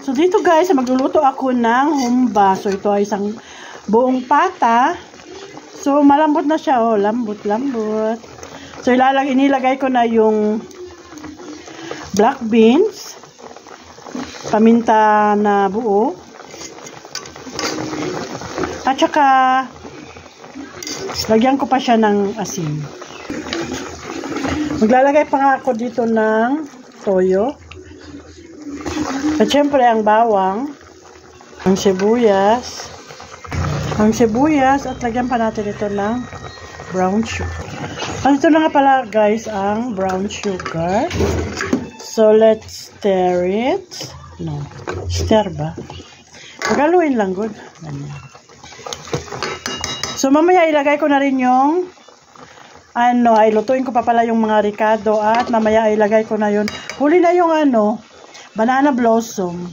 So, dito guys, magluluto ako ng humba. So, ito ay isang buong pata. So, malambot na siya. Oh, lambot. So, inilagay ko na yung black beans, paminta na buo, at saka lagyan ko pa siya ng asin. Maglalagay pa nga ako dito ng toyo. At syempre ang bawang, ang sibuyas, at lagyan pa natin ito ng brown sugar. At ito na nga pala guys ang brown sugar. So let's stir it. No, stir ba? Magaluin lang good. Ganyan. So mamaya ilagay ko na rin yung ay lutuin ko pa pala yung mga ricado at mamaya ilagay ko na yun. Huli na yung banana blossom.